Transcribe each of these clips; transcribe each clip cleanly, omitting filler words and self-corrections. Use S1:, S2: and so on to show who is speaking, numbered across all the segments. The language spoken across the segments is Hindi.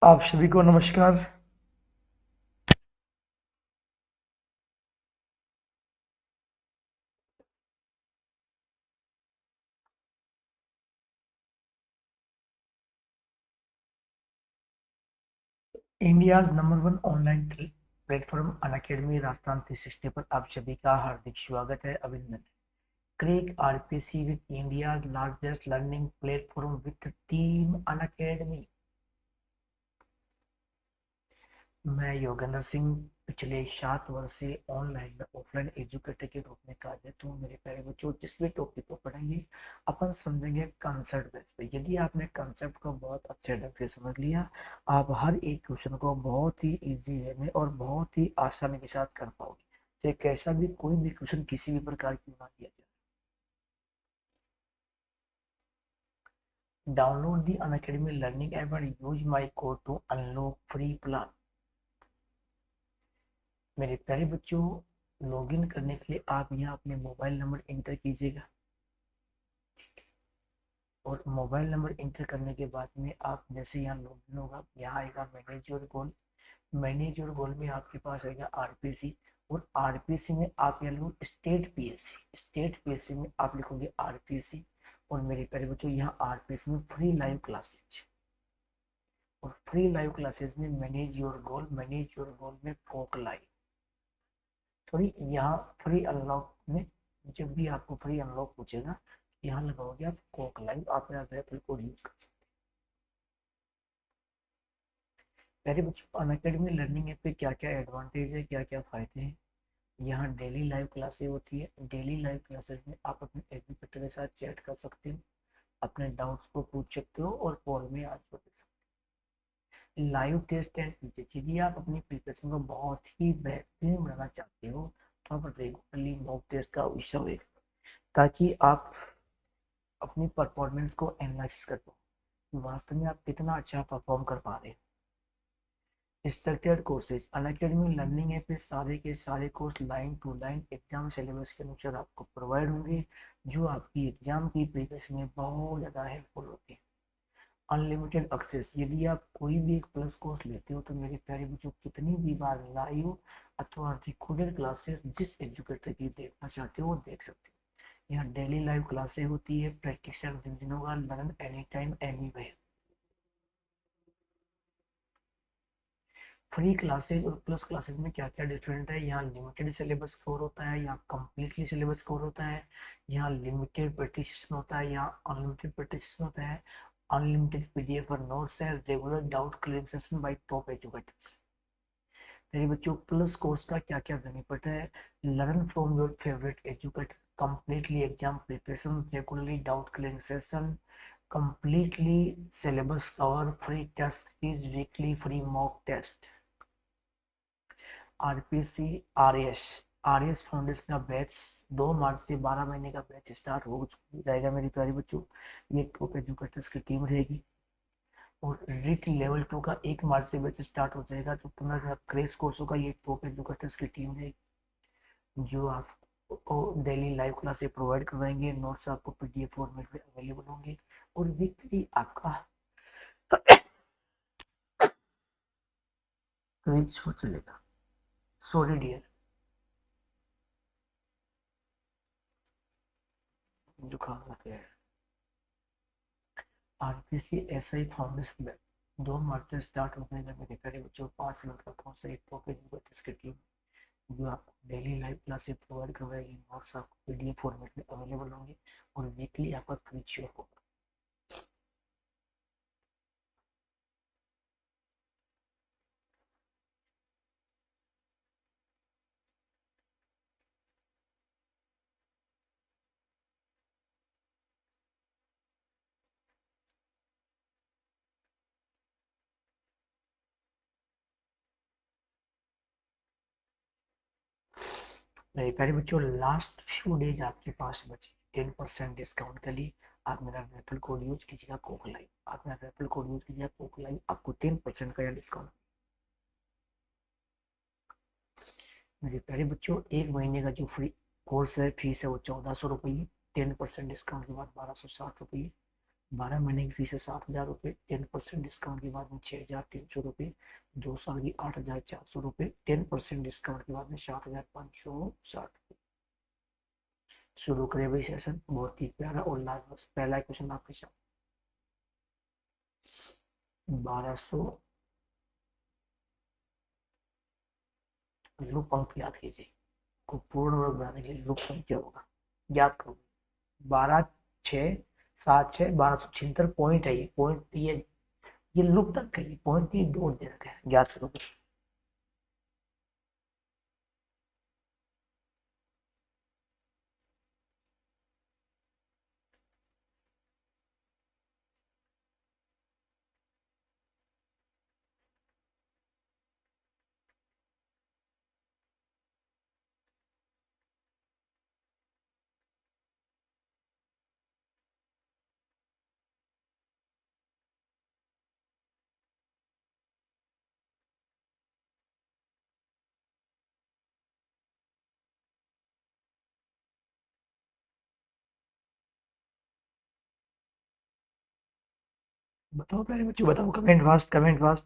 S1: आप सभी को नमस्कार। India's number one online platform Unacademy Rajasthan 360 पर आप सभी का हार्दिक स्वागत है, अभिनंदन। Crack RPC with India largest learning platform with team Unacademy. मैं योगेंद्र सिंह पिछले 7 वर्ष से ऑनलाइन व ऑफलाइन एजुकेटर के रूप में कार्यरत हूँ। मेरे प्यारे बच्चों, जिस भी टॉपिक को पढ़ेंगे अपन समझेंगे कंसेप्ट बेस पे। यदि आपने कंसेप्ट को बहुत अच्छे ढंग से समझ लिया, आप हर एक क्वेश्चन को बहुत ही इजी वे में और बहुत ही आसानी के साथ कर पाओगे, चाहे कैसा भी कोई भी क्वेश्चन किसी भी प्रकार की ना दिया जाए। Download the Unacademy learning app and use my code to unlock free plan. मेरे प्यारे बच्चों, लॉगिन करने के लिए आप यहाँ अपने मोबाइल नंबर इंटर कीजिएगा और मोबाइल नंबर इंटर करने के बाद में आप जैसे यहाँ लॉगिन होगा, यहाँ आएगा manage your goal. Manage your goal में आपके पास आएगा आरपीसी, और आरपीसी में आप यहाँ लिखो स्टेट पीएससी। स्टेट पीएससी में आप लिखोगे आरपीसी। और मेरे प्यारे बच्चों, यहाँ आरपीसी में फ्री लाइव क्लासेज, और फ्री लाइव क्लासेज में manage your goal, manage your goal में फोक लाइव। सॉरी, यहाँ फ्री अनलॉक में जब भी आपको फ्री अनलॉक पूछेगा, यहाँ लगाओगे आप कोक लाइव, आप यहाँ रेफरल कोड यूज कर सकते हैं। पहले बच्चों, अनअकैडमी लर्निंग ऐप पे क्या क्या एडवांटेज है, क्या क्या फायदे हैं। यहाँ डेली लाइव क्लासेस होती है। डेली लाइव क्लासेस में आप अपने एजुकेटर के साथ चैट कर सकते हो, अपने डाउट्स को पूछ सकते हो और पोल में आंसर दे सकते हो। लाइव टेस्ट एंड टीचर, यदि आप अपनी प्रिपरेशन को बहुत ही बेहतरीन बनाना चाहते हो तो आप रेगुलरली मॉक टेस्ट का विषय होगा, ताकि आप अपनी परफॉर्मेंस को एनालिसिस कर पाओ, वास्तव में आप कितना अच्छा परफॉर्म कर पा रहे हैं। Structured courses, Unacademy learning app पे सारे के सारे course line to line exam syllabus के अनुसार आपको प्रोवाइड होंगे, जो आपकी एग्जाम की प्रिपरेशन में बहुत ज़्यादा हेल्पफुल होती है। अनलिमिटेड एक्सेस, यदि आप कोई भी एक प्लस कोर्स लेते हो तो मेरे प्यारे बच्चों, कितनी भी बार लाइव अथवा रिकॉर्डेड क्लासेस जिस एजुकेटर की देखना चाहते हो वो देख सकते हो। यहाँ डेली लाइव क्लासेस होती है, प्रैक्टिस रिवीजन होगा, learn any time anywhere. Free classes और प्लस क्लासेज में क्या क्या डिफरेंट है। यहाँ लिमिटेड सिलेबस कवर होता है, यहाँ कम्प्लीटली सिलेबस कवर होता है। यहाँ लिमिटेड प्रैक्टिस होता है, यहाँ अनलिमिटेड प्रैक्टिस होता है। अनलिमिटेड पीडीएफ और नोट्स है, regular doubt clear session bye top educators. मेरे बच्चों, प्लस कोर्स का क्या क्या बेनिफिट है। Learn from your favourite educator, completely exam preparation, regularly doubt clearing session, completely syllabus cover, free test series, weekly free mock test। RPC RS, RS foundation का बैच 2 मार्च से 12 महीने का बैच स्टार्ट हो जाएगा मेरे प्यारे बच्चों। ये टॉप एजुकेटर्स की टीम रहेगी। और रिट लेवल 2 का 1 मार्च से बैच स्टार्ट हो जाएगा, जो 15 क्रेश कोर्स होगा। ये टॉप एजुकेटर्स की टीम रहेगी, जो आपको डेली लाइव क्लासे प्रोवाइड करवाएंगे, नोट्स आपको पीडीएफ फॉर्मेट में अवेलेबल होंगे, और वीकली आपका क्विज शो चलेगा। सॉरी डियर, जुकाम लग गया है। आरपीसी एसआई फाउंडेशन बैच 2 मार्च से स्टार्ट हो जाएगा मेरे प्यारे बच्चों। 5 मिनट का कोर्स है, इसकी टीम जो आपको डेली लाइव क्लासेस प्रोवाइड करवाएगी, नोट्स आपको पीडीएफ फॉर्मेट में अवेलेबल होंगे, और वीकली आपका क्विज शो होगा। मेरे प्यारे बच्चों, लास्ट फ्यू डेज आपके पास बचे 10% डिस्काउंट के लिए। आप मेरा रेफरल कोड यूज कीजिएगा कोक लाइव, आप मेरा रेफरल कोड यूज कीजिएगा कोक लाइव, आपको 10% का डिस्काउंट। मेरे प्यारे बच्चों, 1 महीने का जो फ्री कोर्स है, फीस है वो 1400 रुपये। 10% डिस्काउंट के बाद 1260 रुपये। 12 महीने की फीस है 7,000 रुपये, 10% डिस्काउंट के बाद में 6,300 रुपये, 2 साल की 8,400 रुपये, 10% डिस्काउंट के बाद में 7,560। शुरू करें भाई सेशन, बहुत ही प्यारा और लाजवाब। पहला क्वेश्चन आपके साथ 1200 लूप अंक याद कीजिए, को पूर्ण वर्ग बनाने के लिए लूप अंक क्या होगा, याद करो। 12 6 7 6 1276 पॉइंट है, ये पॉइंट ये लूप तक है, ये पॉइंट की दो दे रखा है, याद करो। बताओ प्यारे बच्चों, बताओ, कमेंट फास्ट, कमेंट फास्ट।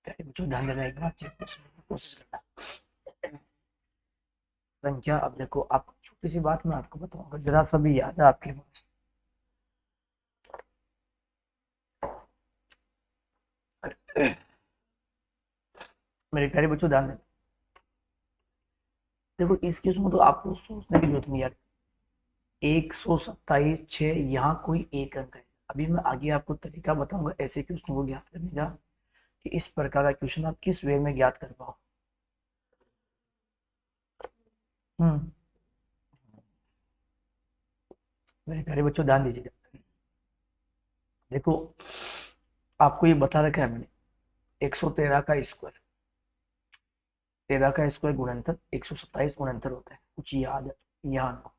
S1: प्यारे बच्चों ध्यान देना, एक बात चेक कोशिश करना। संख्या, अब देखो आप, छोटी सी बात मैं आपको बताऊंगा, जरा सा भी याद है आपके पास, मेरे प्यारे बच्चों ध्यान देना। देखो इस केस में तो आपको सोचने की जरूरत नहीं यार, 127 6 यहाँ कोई एक अंक है। अभी मैं आगे आपको तरीका बताऊंगा ऐसे क्वेश्चन को ज्ञात करने का, कि इस प्रकार का क्वेश्चन आप किस वे में ज्ञात कर पाओ। हम्म मेरे प्यारे बच्चों ध्यान दीजिएगा। देखो आपको ये बता रखा है मैंने, 113 का स्क्वायर, 13 का स्क्वायर गुणनफल 127 गुणनफल होता है, कुछ याद है यहाँ।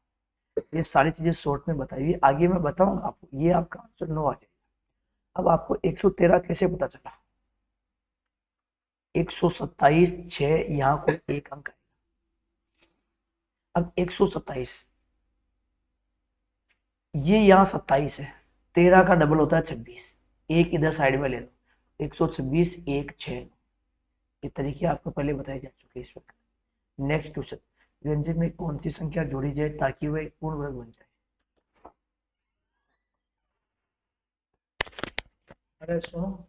S1: ये सारी चीजें शॉर्ट में बताई हुई, आगे मैं बताऊंगा आपको, ये आपका आंसर नो आ जाएगा। अब आपको 113 कैसे पता चला, 127 6 यहाँ कोई एक अंक है। अब 127, ये यहाँ 27 है, 13 का डबल होता है 26, एक इधर साइड में ले लो, 126 1 6। ये तरीके आपको पहले बताए जा चुके हैं इस वक्त। नेक्स्ट क्वेश्चन, व्यंजक में कौन सी संख्या जोड़ी जाए ताकि वह एक पूर्ण वर्ग बन जाए। अरे सुनो,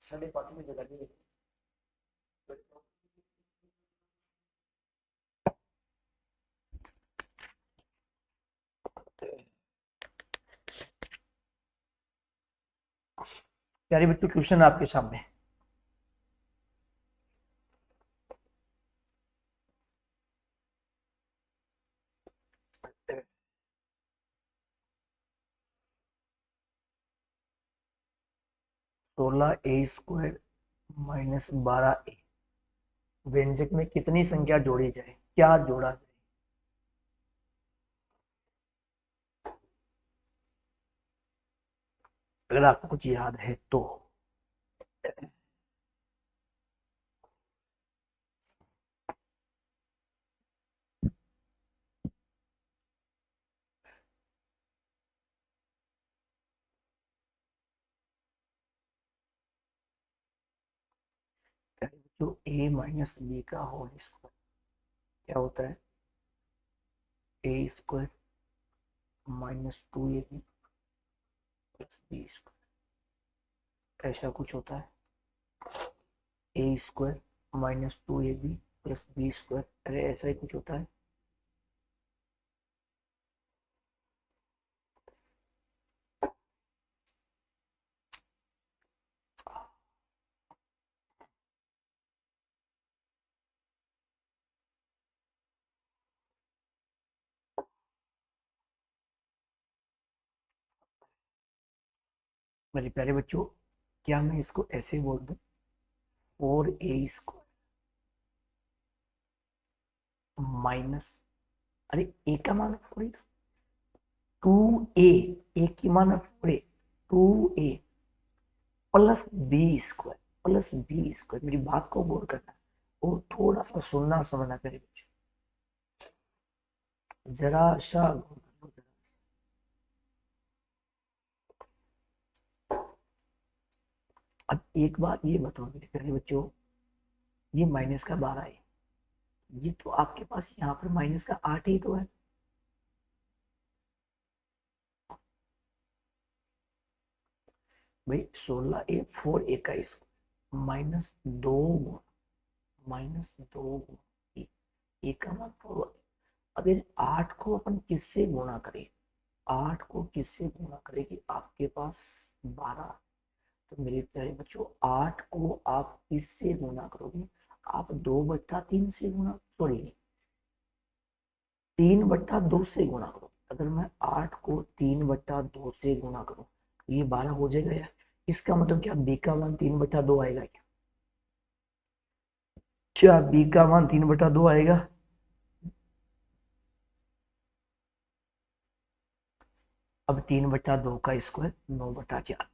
S1: साढ़े पांच में जगह नहीं है। प्यारे बच्चों क्वेश्चन आपके सामने, 16 a² -12 a, व्यंजक में कितनी संख्या जोड़ी जाए, क्या जोड़ा जाए। अगर आपको कुछ याद है तो। जो a - b का होल स्क्वायर क्या होता है, a² -2ab +b², ऐसा कुछ होता है, a² -2ab +b², अरे ऐसा ही कुछ होता है। मेरे प्यारे बच्चों, क्या मैं इसको ऐसे बोल दूं 4a² माइनस, अरे ए का मान 4a, 2a, ए की मान 4a, 2a प्लस b² मेरी बात को गौर करना और थोड़ा सा सुनना समझना प्यारे बच्चों, जरा सा गौर करो, अब एक बात ये बताओ मेरे प्यारे बच्चों, ये माइनस का 12 है, ये तो आपके पास यहाँ पर माइनस का 8 ही तो है। भाई 16a 4a का स्क्वायर -2 ए का मान 4। अब इन 8 को अपन किससे गुणा करें, 8 को किससे गुणा करें कि आपके पास 12। तो मेरे प्यारे बच्चों 8 को आप किससे गुणा करोगे, आप 2/3 से गुणा, सॉरी 3/2 से गुणा करो। अगर मैं 8 को 3/2 से गुणा करूं तो ये 12 हो जाएगा यार। इसका मतलब क्या बी का मान 3/2 आएगा क्या, क्या बी का मान 3/2 आएगा। अब 3/2 का स्क्वायर 9/4।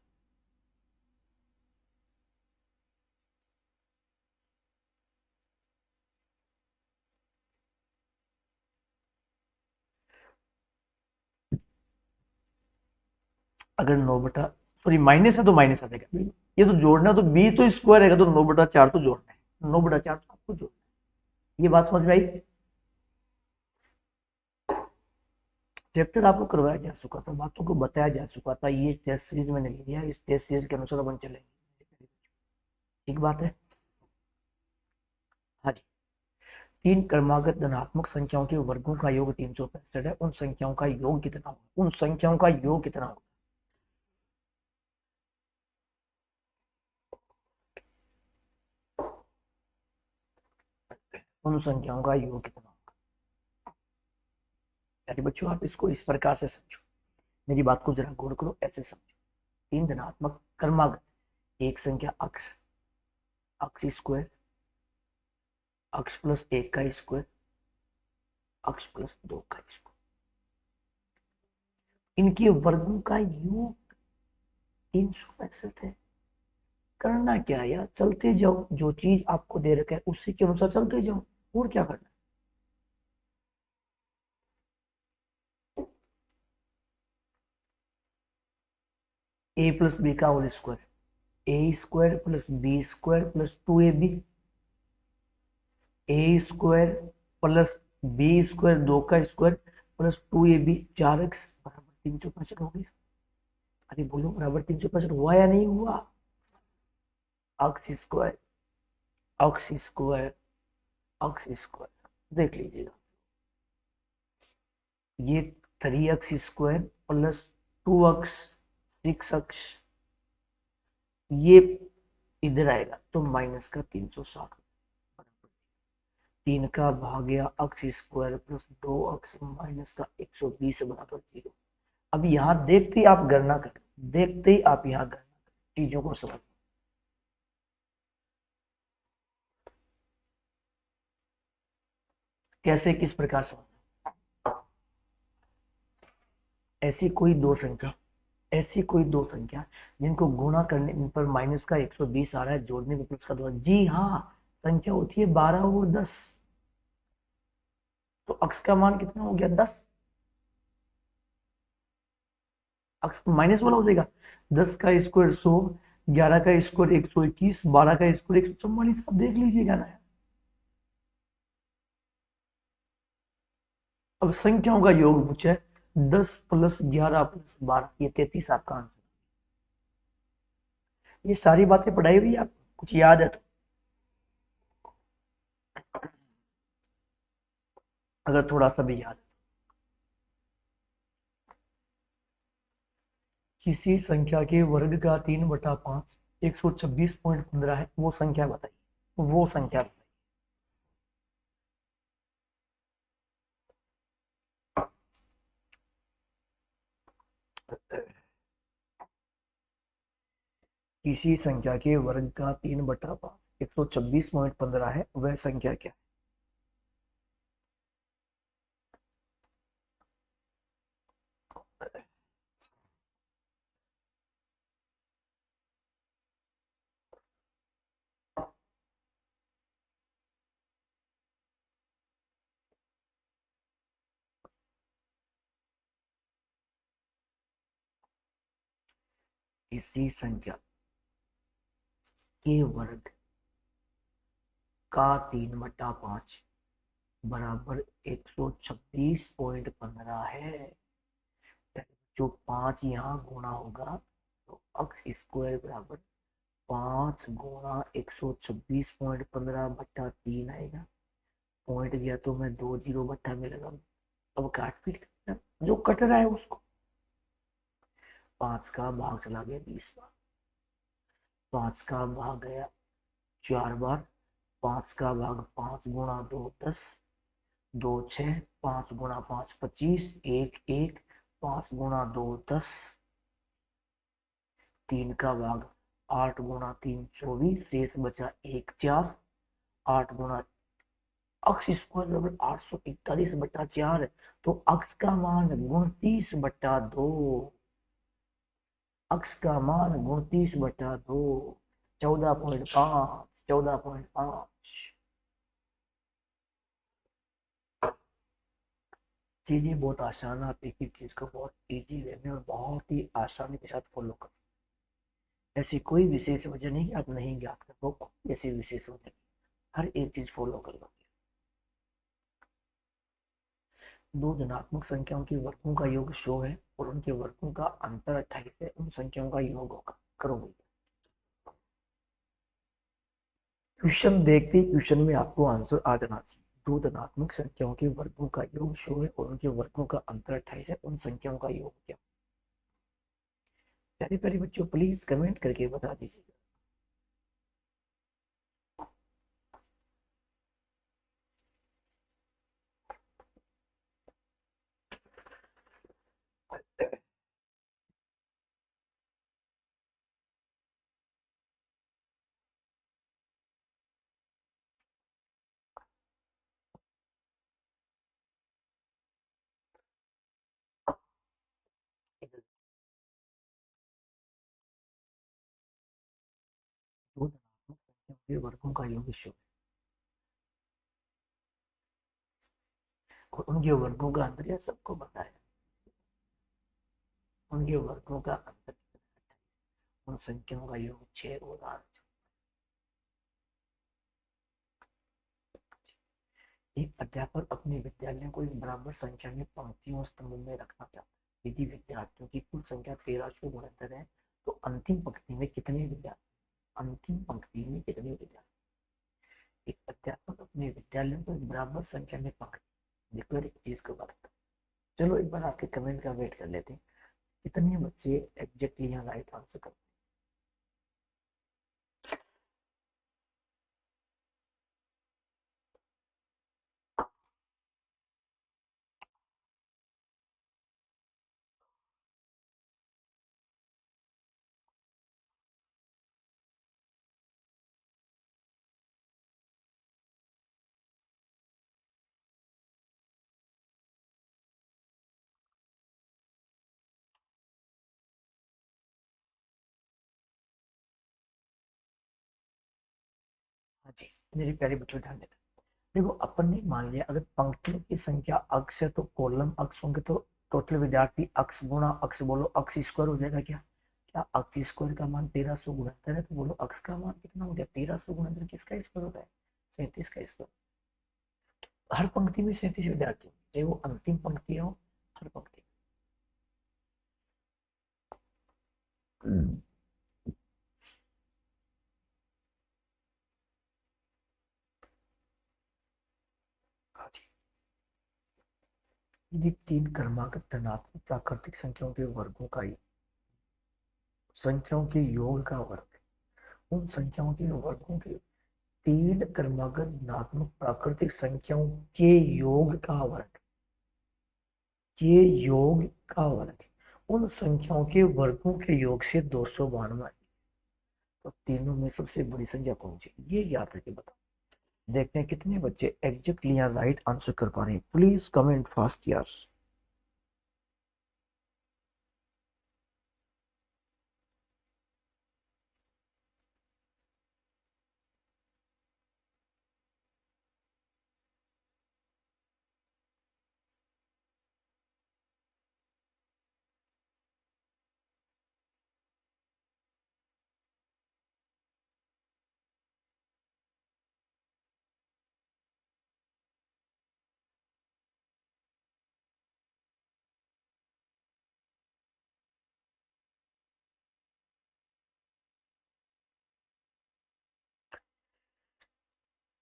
S1: अगर 9 बटा, सॉरी माइनस है तो माइनस आ जाएगा, ये तो जोड़ना है तो बी तो स्क्वायर है तो 9/4 तो जोड़ना है, 9/4 तो आपको जोड़ना है। ये बात समझ में आई। चैप्टर आपको करवाया जा चुका था, बातों को बताया जा चुका था, ये टेस्ट सीरीज मैंने लिया, इस टेस्ट सीरीज के अनुसार अपन चलेंगे। ठीक बात है। हाँ जी। तीन क्रमागत धनात्मक संख्याओं के वर्गों का योग 365 है, उन संख्याओं का योग कितना होगा, उन संख्याओं का योग कितना होगा, उन संख्याओं का योग कितना होगा। यानी बच्चों आप इसको इस प्रकार से समझो, मेरी बात को जरा गौर करो, ऐसे समझो। तीन धनात्मक क्रमागत, एक संख्या अक्ष, अक्ष स्क्वायर, अक्ष प्लस 1 का स्क्वायर, अक्ष प्लस 2 का स्क्वायर, इनके वर्गों का योग 365 है। करना क्या है यार, चलते जाओ, जो चीज आपको दे रखा है उसी के अनुसार चलते जाओ, और क्या करना है। ए प्लस बी का whole square, A square plus B square plus 2ab, A square plus B square 2 का स्क्वायर प्लस 2ab, 4x बराबर 365 हो गया। अरे बोलो बराबर 365 हुआ या नहीं हुआ। अक्स स्क्वायर, अक्स स्क्वायर, अक्स स्क्वायर देख लीजिएगा, ये 3x² प्लस 2x 6x, ये इधर आएगा तो माइनस का 360, 3 का भाग गया अक्स स्क्वायर प्लस 2x माइनस का 120 बराबर 0। अब यहां देखते ही आप गणना करें, देखते ही आप यहां गणना करें, चीजों को समझ, कैसे किस प्रकार समझ। ऐसी कोई दो संख्या, ऐसी कोई दो संख्या जिनको गुणा करने पर माइनस का 120 आ रहा है, जोड़ने पर प्लस का 2, जी हाँ, संख्या होती है 12 और 10। तो अक्स का मान कितना हो गया 10, अक्स माइनस वाला हो जाएगा, 10 का स्क्वायर 100, 11 का स्क्वायर 121, 12 का स्क्वायर 144, अब देख लीजिएगा ना। अब संख्याओं का योग पूछा है, 10 प्लस 11 प्लस 12, ये 33 आपका आंसर। ये सारी बातें पढ़ाई हुई आप कुछ याद है तो, अगर थोड़ा सा भी याद है। किसी संख्या के वर्ग का 3/5 126.15 है, वो संख्या बताइए, वो संख्या बताइए। किसी संख्या के वर्ग का 3/5 126.15 है, वह संख्या क्या है? किसी संख्या के वर्ग का 3/5 बराबर 126.15 है। जो 5 यहाँ गुणा होगा तो एक्स स्क्वायर बराबर 5 गुणा 126.15 बट्टा 3 आएगा। पॉइंट गया तो मैं 2 जीरो बट्टा में लगा। अब काट पीट जो कट रहा है उसको 5 का भाग चला गया 20 बार, 5 का भाग गया 4 बार, 5 का भाग 5 गुणा 2 10, 2 6, 5 गुणा 5 25, 1 1, 5 गुणा 2 10, 3 का भाग 8 गुणा 3 24, शेष बचा 1 4, 8 गुणा अक्स स्क्वायर बराबर 841/4, तो अक्स का मान 29/2, अक्स का मान 29/2, 14.5, 14.5। चीजें बहुत आसान, आप एक एक चीज को बहुत इजी वे में और बहुत ही आसानी के साथ फॉलो कर सकते। ऐसी कोई विशेष वजह नहीं कि आप नहीं ज्ञात कर पाओ, ऐसी विशेष वजह हर एक चीज फॉलो कर लो। दो धनात्मक संख्याओं के वर्गों का योग 100 है और उनके वर्गों का अंतर 28 है, उन संख्याओं का योग होगा। करो भैया, क्वेश्चन देखते ही क्वेश्चन में आपको आंसर आ जाना चाहिए। दो धनात्मक संख्याओं के वर्गों का योग 100 है और उनके वर्गों का अंतर 28 है, उन संख्याओं का योग क्या? प्यारे प्यारे बच्चों प्लीज कमेंट करके बता दीजिएगा। दो धनात्मक संख्याओं के वर्गों का योग 100 और उनके वर्गों का अंतर, यह सबको बताया। उनके वर्गों का अंतर, उन संख्याओं का योग 6 और 8। एक अध्यापक अपने विद्यालयों को एक बराबर संख्या में पंक्तियों और स्तंभ में रखना चाहता है। यदि विद्यार्थियों की कुल संख्या 1300 गुणितर है तो अंतिम पंक्ति में कितने विद्यार्थी? अंतिम पंक्ति में कितने विद्यार्थी? एक अध्यापक अपने विद्यालयों को एक बराबर संख्या में पंक्ति, देखो एक चीज को बात। चलो एक बार आपके कमेंट का वेट कर लेते हैं, कितने बच्चे एग्जैक्टली यहाँ राइट आंसर करते हैं? हाँ जी मेरे प्यारे बच्चों ध्यान देना। देखो अपन ने मान लिया अगर पंक्तियों की संख्या अक्स है तो कॉलम अक्स होंगे, तो टोटल विद्यार्थी अक्स गुणा अक्स, बोलो अक्स स्क्वायर हो जाएगा क्या? क्या अक्स स्क्वायर का मान 1300 गुणितर है, तो बोलो अक्स का मान कितना हो गया? 1300 गुणितर किसका स्क्वायर होता है? 37 का स्क्वायर। हर पंक्ति में 37 विद्यार्थी, चाहे वो अंतिम पंक्ति हो, हर पंक्ति। हाँ जी, यदि 3 क्रमागत धनात्मक प्राकृतिक संख्याओं के वर्गों का संख्याओं के योग का वर्ग, उन संख्याओं के वर्गों के 3 क्रमागत धनात्मक प्राकृतिक संख्याओं के योग का वर्ग, के योग का वर्ग, उन संख्याओं के वर्गों के योग से 292 तो तीनों में सबसे बड़ी संख्या कौन सी, ये याद रखे बताओ। देखते हैं कितने बच्चे एग्जैक्टली यहाँ राइट आंसर कर पा रहे हैं। प्लीज कमेंट फास्ट यार।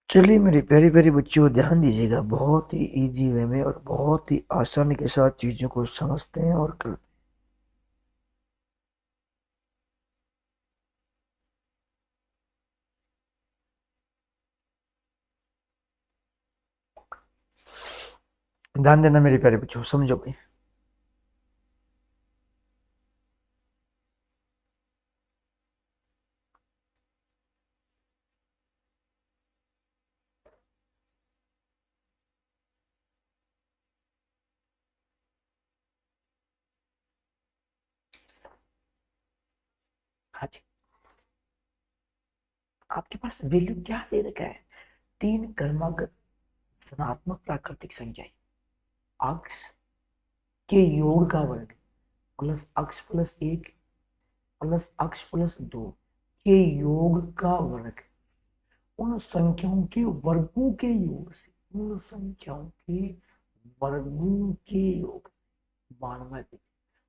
S1: चलिए मेरे प्यारे प्यारे बच्चों, ध्यान दीजिएगा, बहुत ही इजी वे में और बहुत ही आसानी के साथ चीजों को समझते हैं और करते हैं। ध्यान देना मेरे प्यारे बच्चों, समझो भाई। हाँ जी, आपके पास वैल्यू क्या दे रखा है, तीन क्रमागत धनात्मक प्राकृतिक संख्याएं, अक्ष के योग का वर्ग प्लस अक्ष प्लस एक प्लस अक्ष प्लस दो के योग का वर्ग, उन संख्याओं के वर्गों के योग से, उन संख्याओं के वर्गों के योग, 92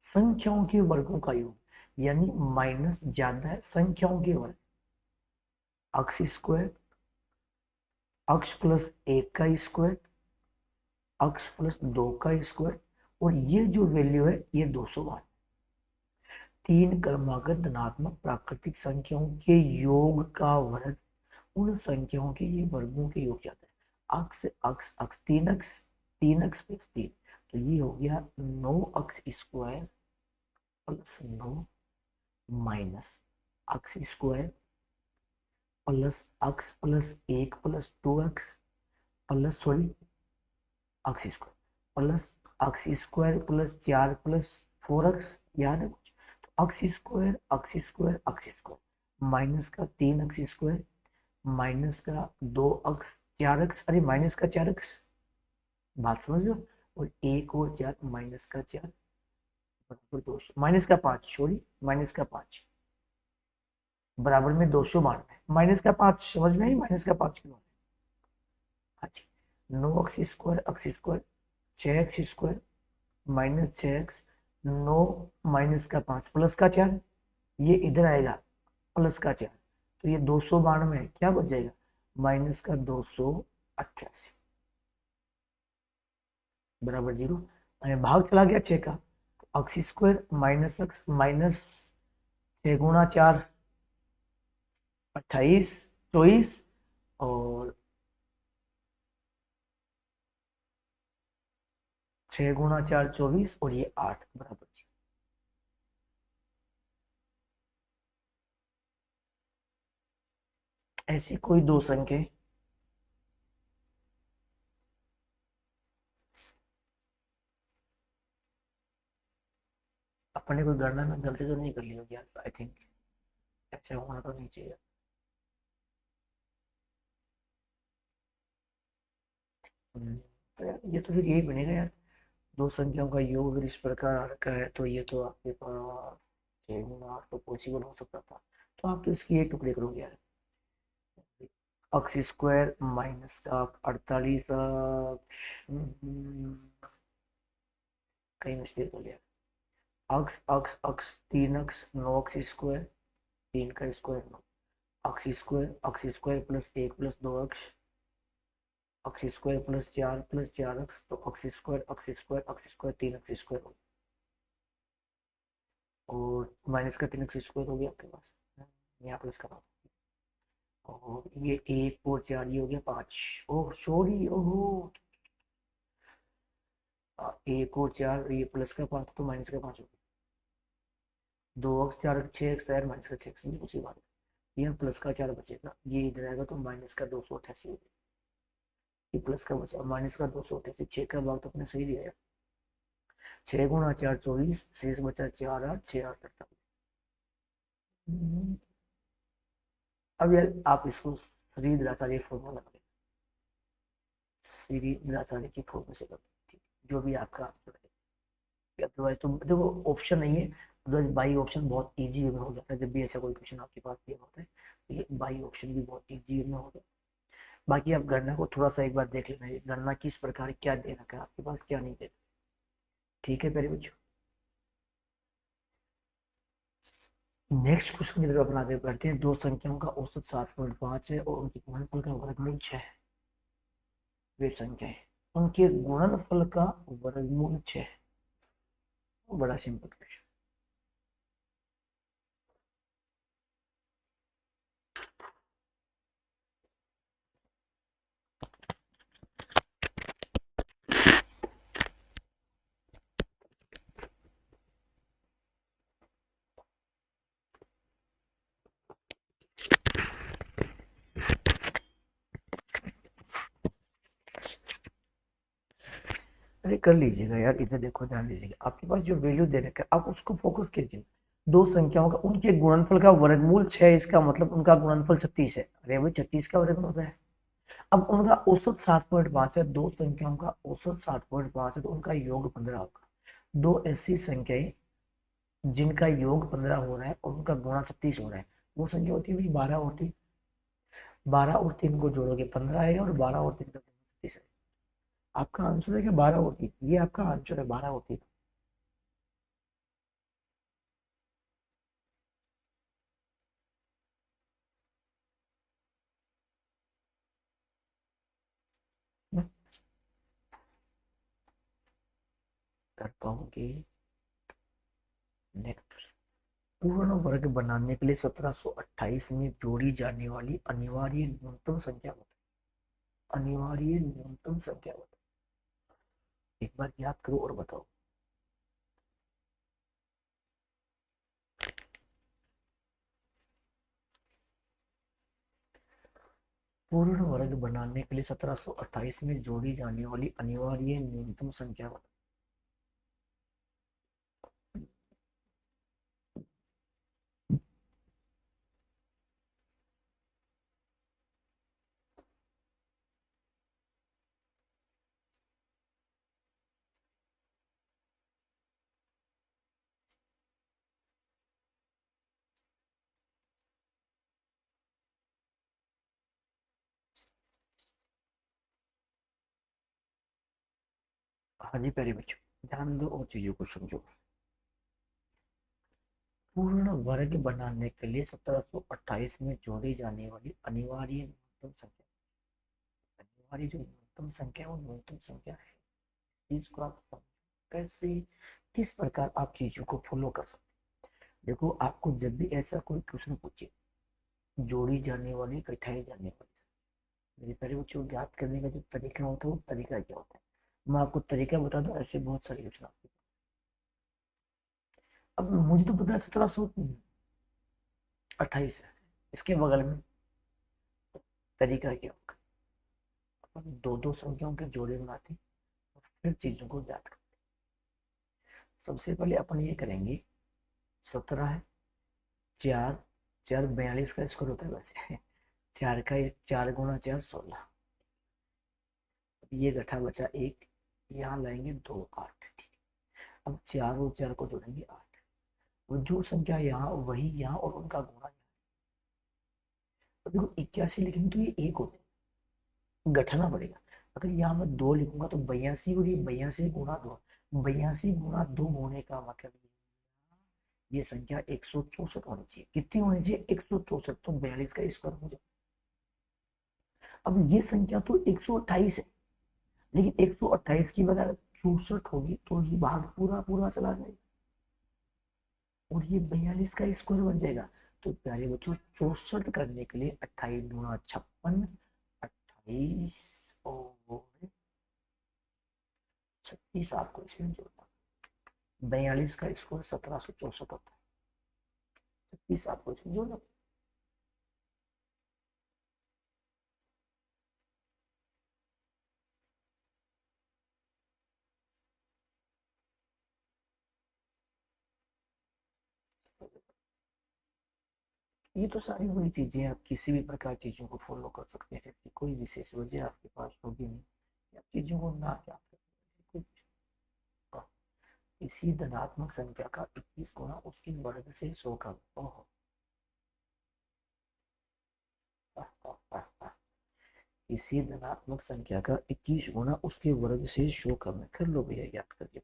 S1: संख्याओं के वर्गों का योग, यानी माइनस ज्यादा है संख्याओं के वर्ग, अक्ष स्क्वायर, अक्ष प्लस एक का स्क्वायर, अक्ष प्लस दो का स्क्वायर, और ये जो वैल्यू है ये 212। तीन क्रमागत धनात्मक प्राकृतिक संख्याओं के योग का वर्ग, उन संख्याओं के ये वर्गों के योग जाता है। अक्ष अक्ष अक्ष, तीन अक्ष प्लस तीन, तो ये हो गया 9 अक्ष स्क्वायर प्लस 9 माइनस अक्ष स्क्वायर प्लस अक्ष प्लस एक प्लस 2x प्लस सॉरी अक्ष स्क्वायर प्लस अक्ष स्क्वायर प्लस 4 प्लस 4x, याद है कुछ? तो अक्ष स्क्वायर अक्ष स्क्वायर अक्ष स्क्वायर माइनस का 3 अक्ष स्क्वायर माइनस का 2 अक्ष 4x, अरे माइनस का 4x, बात समझ लो, और एक और 4 माइनस का 4 बराबर 200, माइनस का 5 सॉरी माइनस का 5 बराबर में 292, माइनस का 5 समझ में आई, माइनस का 5 क्यों? हाँ जी, 9 अक्ष square 6 x square minus 6x, 9 minus का 5 प्लस का 4, ये इधर आएगा प्लस का 4, तो ये 292 है, क्या बच जाएगा माइनस का 288 बराबर 0। भाग चला गया 6 का, तो अक्ष स्क्वायर माइनस अक्ष माइनस 6 गुणा 4 28 24, और 6 गुणा 4 24, और ये 8 बराबर 0। ऐसी कोई दो संख्या अपने कोई गणना में गलती तो नहीं कर ली होगी, आई थिंक ऐसा होना तो नहीं चाहिए। तो यार ये तो फिर यही बनेगा यार, दो संख्याओं का योग अगर इस प्रकार आ रखा है तो ये तो आपके पास 6 गुना 8 तो पॉसिबल हो सकता था, तो आप तो इसकी एक टुकड़े करोगे यार, अक्स स्क्वायर माइनस का 48, कहीं मिस्टेक हो गया, अक्स अक्स अक्स 3x 9 अक्स स्क्वायर, 3 का स्क्वायर 9, अक्स स्क्वायर प्लस 1 प्लस 2x, अक्स स्क्वायर प्लस 4x, तो अक्स स्क्वायर 3x स्क्वायर, और माइनस का 3x स्क्वायर हो गया आपके पास, यहाँ प्लस का, और ये 1 और 4 ये हो गया 5, ओह सॉरी ओहो, 1 और 4 ये प्लस का 5 तो माइनस का 5 हो गया, 2x 4x 6x यार माइनस का 6x, उसी बात यहाँ प्लस का 4 बचेगा, ये इधर आएगा तो माइनस का 288 हो जाएगा। ये प्लस का बचा माइनस का 288, 6 का भाग तो अपने सही दिया है। 6 गुणा 4 24, शेष बचा 4 8 6 8 48। अब यार आप इसको सीरीज रासायनिक फॉर्मूला लगाइए, सीरीज रासायनिक की फॉर्मूला से लगाइए, जो भी आपका आंसर है। अदरवाइज तो देखो ऑप्शन नहीं है, अदरवाइज बाई ऑप्शन बहुत इजी वे में हो जाता है। जब भी ऐसा कोई क्वेश्चन आपके पास दिया होता है तो ये बाई ऑप्शन भी बहुत इजी वे में होगा। बाकी आप गणना को थोड़ा सा एक बार देख लेना है, गणना किस प्रकार क्या दे रखा है आपके पास, क्या नहीं दे रखा। ठीक है प्यारे बच्चों, नेक्स्ट क्वेश्चन की तरफ अपना आगे बढ़ते हैं। दो संख्याओं का औसत 7.5 है और उनके गुणनफल का वर्गमूल 6 है। वे संख्याएं, उनके गुणनफल का वर्गमूल 6। बड़ा सिंपल क्वेश्चन। अरे कर लीजिएगा यार, इधर देखो ध्यान दीजिएगा, आपके पास जो वैल्यू दे रखा है आप उसको फोकस कीजिए। दो संख्याओं का उनके गुणनफल का वर्गमूल 6, इसका मतलब उनका गुणनफल 36 है। अरे भाई 36 का वर्गमूल है। अब उनका औसत 7.5 है, दो संख्याओं का औसत 7.5 है तो उनका योग 15 होगा। दो ऐसी संख्याएं जिनका योग 15 हो रहा है और उनका गुणा 36 हो रहा है, वो संख्या होती है 12 होती। 12 और 3 को जोड़ोगे 15 आएगा और 12 और 3 का 36 है। आपका आंसर है कि 12 और 3, ये आपका आंसर है 12 और 3। कर पाओगे। नेक्स्ट, पूर्ण वर्ग बनाने के लिए 1728 में जोड़ी जाने वाली अनिवार्य न्यूनतम संख्या बताओ। अनिवार्य न्यूनतम संख्या बताओ, एक बार याद करो और बताओ। पूर्ण वर्ग बनाने के लिए 1728 में जोड़ी जाने वाली अनिवार्य न्यूनतम संख्या बताओ। हाँ जी प्यारे बच्चों, ध्यान दो और चीजों को समझो। पूर्ण वर्ग बनाने के लिए 1728 में जोड़ी जाने वाली अनिवार्य न्यूनतम संख्या, अनिवार्य जो न्यूनतम संख्या है वो न्यूनतम संख्या है। इसको आप कैसे, किस प्रकार आप चीजों को फॉलो कर सकते। देखो आपको जब भी ऐसा कोई क्वेश्चन पूछे, जोड़ी जाने वाली घटाई जाने वाली, मेरे प्यारे बच्चों, याद करने का जो तरीका होता है वो तरीका क्या होता है, मैं आपको तरीका बता दूं। ऐसे बहुत सारे क्वेश्चन आपके, अब मुझे तो पता है 1728 है, इसके बगल में तरीका क्या होगा, अपन दो दो संख्याओं के जोड़े बनाते हैं और फिर चीजों को याद करते हैं। सबसे पहले अपन ये करेंगे, 17 है, 4, 4 42 का स्क्वायर होता है वैसे। 4 का 4 गुणा 4 16, ये गठा बचा एक, यहाँ लाएंगे 2 8। अब 4 और 4 को जोड़ेंगे 8, और जो संख्या यहाँ वही यहाँ और उनका गुणा। तो देखो 81 लिखेंगे तो ये एक हो जाएगा, घटाना पड़ेगा। अगर यहाँ मैं 2 लिखूंगा तो 82 और ये 82 गुणा 2, 82 गुणा 2 होने का मतलब ये संख्या 164 होनी चाहिए। कितनी होनी चाहिए? 164, तो 42 का स्क्वायर हो जाए। अब ये संख्या तो 128 है, लेकिन 128 की बजाय 64 होगी तो ये भाग पूरा पूरा चला जाएगा और ये 42 का स्क्वायर बन जाएगा। तो प्यारे बच्चों, 64 करने के लिए 28 गुणा 56, 28 और 36 आपको इसमें जोड़ना। 42 का स्क्वायर 1764 होता है, 36 आपको इसमें जोड़ना। ये तो सारी वही चीजें, आप किसी भी प्रकार चीजों को फॉलो कर सकते हैं, ऐसी कोई विशेष वजह आपके पास होगी नहीं आप चीजों को ना क्या करें। इसी धनात्मक संख्या का 21 गुना उसके वर्ग से 100 का, ओहो, इसी धनात्मक संख्या का 21 गुना उसके वर्ग से 100 कम है। कर लो भैया याद करके।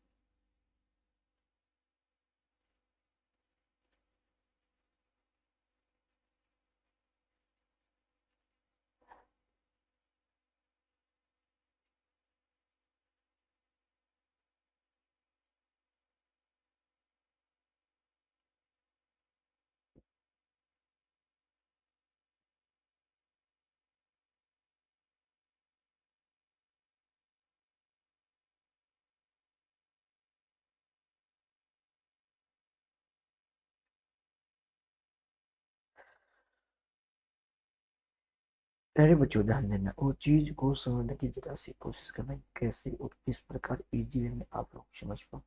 S1: अरे बच्चों ध्यान देना, वो चीज को समझने की जरा सी कोशिश करना, कैसे और किस प्रकार इजी वे में आप लोग समझ पाओ।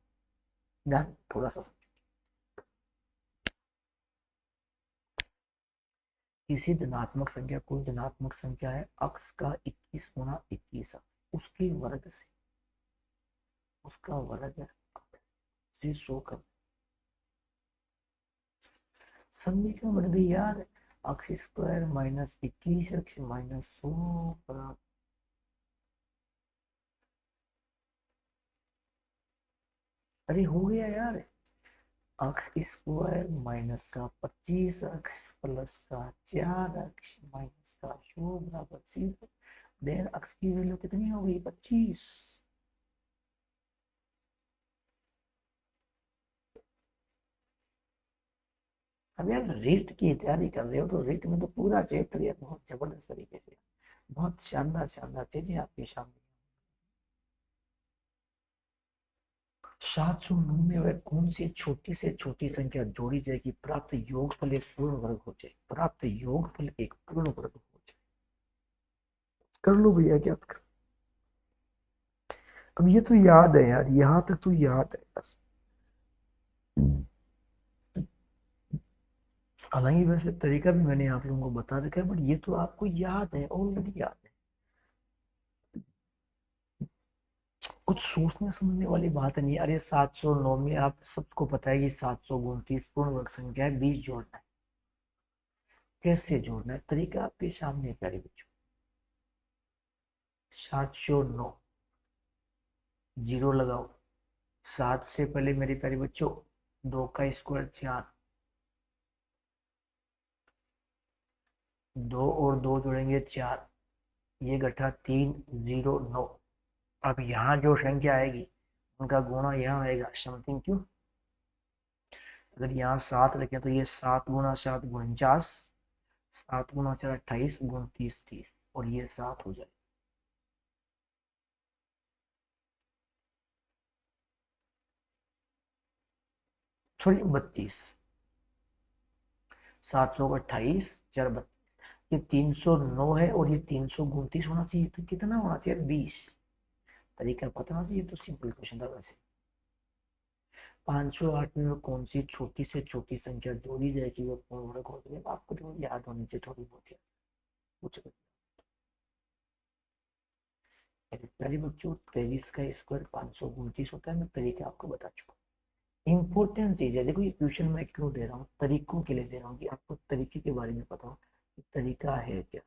S1: ध्यान थोड़ा सा। किसी धनात्मक संख्या, कोई धनात्मक संख्या है, अक्स का 21 गुना 21 उसके वर्ग से, उसका वर्ग है से 100 कम। समीकरण बन गई यार, अक्स स्क्वायर माइनस 21 अक्स माइनस 100 बराबर। अरे हो गया यार, अक्स स्क्वायर माइनस का 25 अक्स प्लस का 4 अक्स माइनस का 100 बराबर 0। देन अक्स की वैल्यू कितनी हो गई, 25। अब यार रीट की तैयारी कर रहे हो तो रीट में तो पूरा चैप्टर यार बहुत जबरदस्त तरीके से, बहुत शानदार शानदार चीजें आपके सामने। 709 में वह कौन सी छोटी से छोटी संख्या जोड़ी जाएगी, प्राप्त योगफल एक पूर्ण वर्ग हो जाए, प्राप्त योगफल एक पूर्ण वर्ग हो जाए। कर लो भैया क्या कर। अब ये तो याद है यार, यहाँ तक तो याद है बस। हालांकि वैसे तरीका भी मैंने आप लोगों को बता रखा है, बट ये तो आपको याद है, ऑलरेडी याद है। कुछ सोचने समझने वाली बात नहीं। अरे 709 में आप सबको पता है कि 729 पूर्ण वर्ग संख्या है, 20 जोड़ना है। कैसे जोड़ना है, तरीका आपके सामने है प्यारे बच्चों। 709 जीरो लगाओ, 7 से पहले मेरे प्यारे बच्चों 2 का स्क्वायर 4, 2 और 2 जोड़ेंगे 4, ये घटा 309। अब यहाँ जो संख्या आएगी उनका गुणा यहाँ आएगा समथिंग, क्यों? अगर यहाँ 7 रखें तो ये 7 गुना 7 49, 7 गुना 4 28 गुण 30 30, और ये 7 हो जाए। सॉरी 32, 728 4 32, ये 309 है और ये 329 होना चाहिए, तो कितना होना चाहिए, 20। तरीका पता होना चाहिए, तो सिंपल क्वेश्चन था वैसे। 508 में कौन सी छोटी से छोटी संख्या जोड़ी जाएगी वो पूर्ण वर्ग हो जाए, आपको तो याद होनी चाहिए थोड़ी बहुत याद। पूछ पहले बच्चों 23 का स्क्वायर 529 होता है, मैं तरीका आपको बता चुका। इंपॉर्टेंट चीज है, देखो ये क्वेश्चन मैं क्यों दे रहा हूँ, तरीकों के लिए दे रहा हूँ कि आपको तरीके के बारे में पता हो कि तरीका है क्या।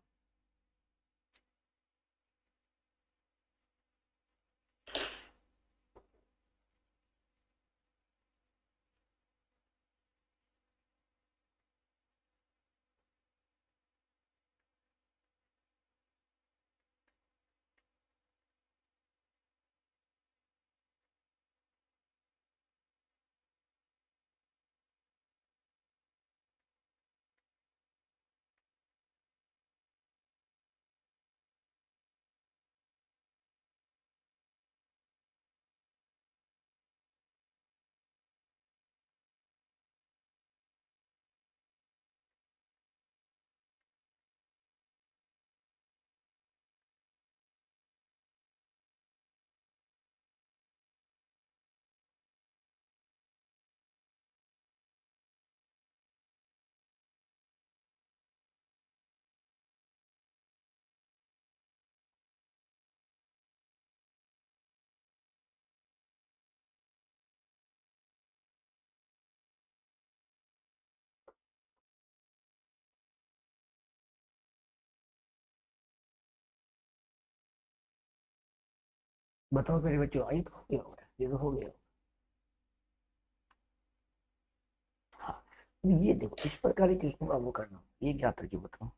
S1: बताओ मेरे बच्चों, आई तो हो गया होगा, ये तो हो गया। हाँ, ये देखो इस प्रकार के क्वेश्चन को आपको करना, ये क्या करके बताओ।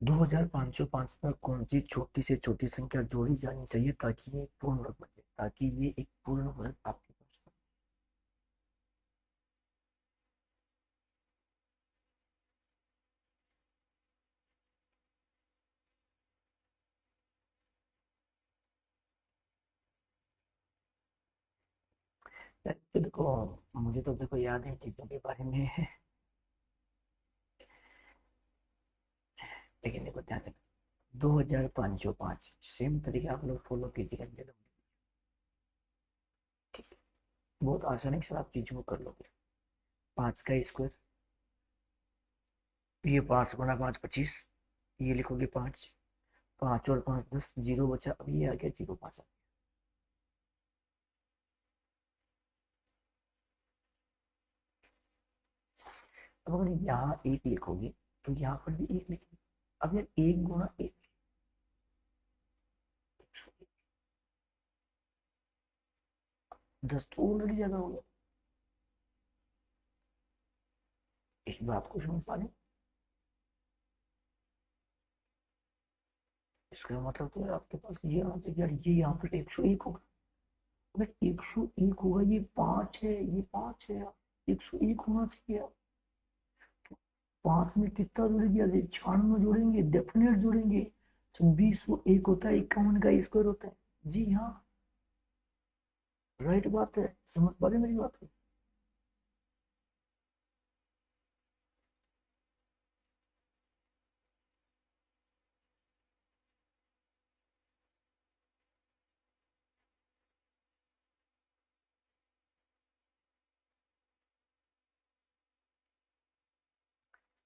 S1: दो हजार पाँच सौ पाँच पर कौन सी छोटी से छोटी संख्या जोड़ी जानी चाहिए ताकि ये एक पूर्ण वर्ग बने, ताकि ये एक पूर्ण वर्ग आपके पास बने। तो देखो, मुझे तो देखो याद है चीजों के बारे में है, लेकिन देखो ध्यान देना, 2505 सेम तरीके आप लोग फॉलो कीजिएगा, ठीक है, बहुत आसानी से आप चीजों को कर लोगे। 5 का स्क्वायर, ये 5 गुना 5 25, ये लिखोगे 5, 5 और 5 10, जीरो बचा, अब ये आ गया 0 5। अब अगर यहाँ एक लिखोगे तो यहाँ पर भी एक लिखेंगे। अब यार 1 गुना 1, 10 तो ऑलरेडी ज्यादा हो गया। इस बात को समझ पा रहे, इसका मतलब तो है आपके पास ये आंसर, यार ये यहाँ पर 101 होगा। अगर 101 होगा, ये 5 है, ये 5 है, 101 होना चाहिए। 5 में कितना जोड़ेंगे, 96 जोड़ेंगे, डेफिनेट जोड़ेंगे। 2601 होता है, 51 का स्क्वायर होता है। जी हाँ, राइट बात है, समझ पा रहे मेरी बात को।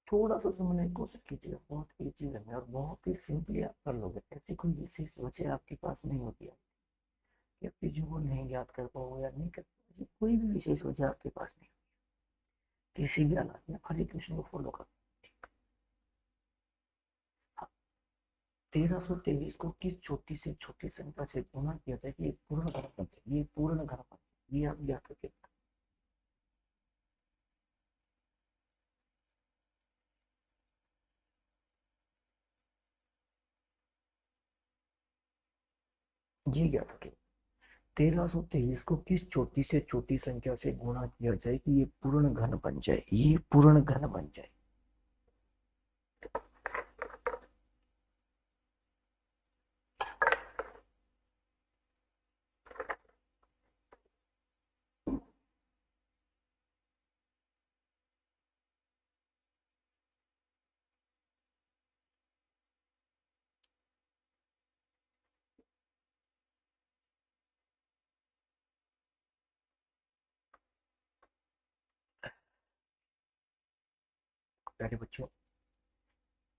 S1: थोड़ा सा समझने की कोशिश कीजिएगा, बहुत इजी है और बहुत ही सिंपली आप कर लोगे। ऐसी कोई विशेष वजह आपके पास नहीं होती है कि आप चीजों को नहीं याद कर पाओगे या नहीं कर पाओगे, कोई भी विशेष वजह आपके पास नहीं। किसी भी हालात में खाली क्वेश्चन को फॉलो कर। 1323 को किस छोटी से छोटी संख्या से गुणा किया जाए कि ये पूर्ण घन बन जाए, ये पूर्ण घन बन जाए, ये आप याद करके। जी याद रखिए, 1323 को किस छोटी से छोटी संख्या से गुणा किया जाए कि ये पूर्ण घन बन जाए, ये पूर्ण घन बन जाए। प्यारे बच्चों,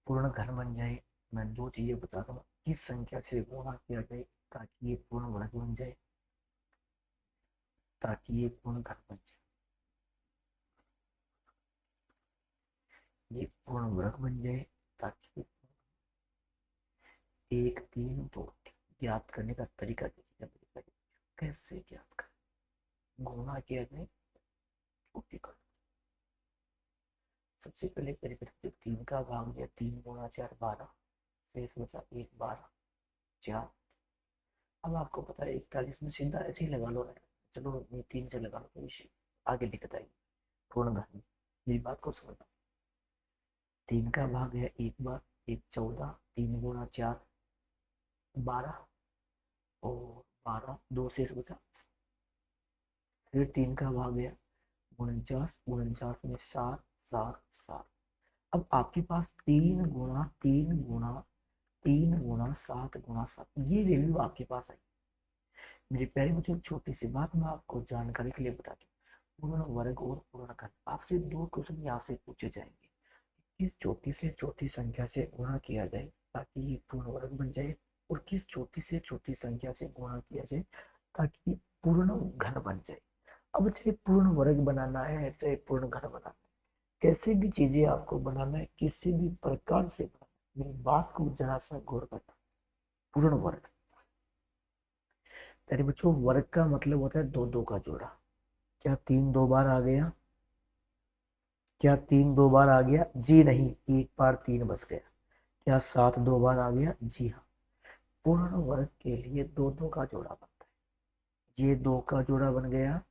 S1: पूर्ण घन बन जाए, मैं दो चीजें बता रहा हूँ, किस संख्या से गुणा किया जाए ताकि ये पूर्ण वर्ग बन जाए, ताकि ये पूर्ण घन बन जाए, ये पूर्ण वर्ग बन जाए, ताकि 1 3 2। ज्ञात करने का तरीका देखिए, कैसे ज्ञात कर, गुणा किया जाए, छोटी कर। सबसे पहले तरीका, जब 3 का भाग दिया, 3 गुना 4 12, शेष बचा 1 12 4। अब आपको पता है 41 में सीधा ऐसे ही लगा लो, चलो ये 3 से लगा लो तो इसे आगे दिक्कत आएगी। पूर्ण घन, मेरी बात को समझना। 3 का भाग है 1 बार, 1 14, 3 गुना 4 12, और 12 दो शेष बचा। फिर 3 का भाग है 49, 49 में 7, 7, 7। अब आपके पास 3 गुना 3 गुना 3 गुना 7 गुना 7 ये वैल्यू आपके पास आई। मेरे प्यारे बच्चों, एक छोटी सी बात मैं आपको जानकारी के लिए बता दूं। पूर्ण वर्ग और पूर्ण घन, आपसे दो क्वेश्चन यहाँ से पूछे जाएंगे। किस छोटी से छोटी संख्या से गुणा किया जाए ताकि ये पूर्ण वर्ग बन जाए, और किस छोटी से छोटी संख्या से गुणा किया जाए ताकि पूर्ण घन बन जाए। अब चाहे पूर्ण वर्ग बनाना है चाहे पूर्ण घन बनाना है, कैसे भी चीजें आपको बनाना है, किसी भी प्रकार से बनाना है, मेरी बात को जरा सा गौर करना। पूर्ण वर्ग, यानी बच्चों वर्ग का मतलब होता है दो दो का जोड़ा। क्या 3 2 बार आ गया? क्या 3 2 बार आ गया? जी नहीं, एक बार 3 बच गया। क्या 7 2 बार आ गया? जी हाँ। पूर्ण वर्ग के लिए दो दो का जोड़ा बनता है। ये दो का जोड़ा बन गया,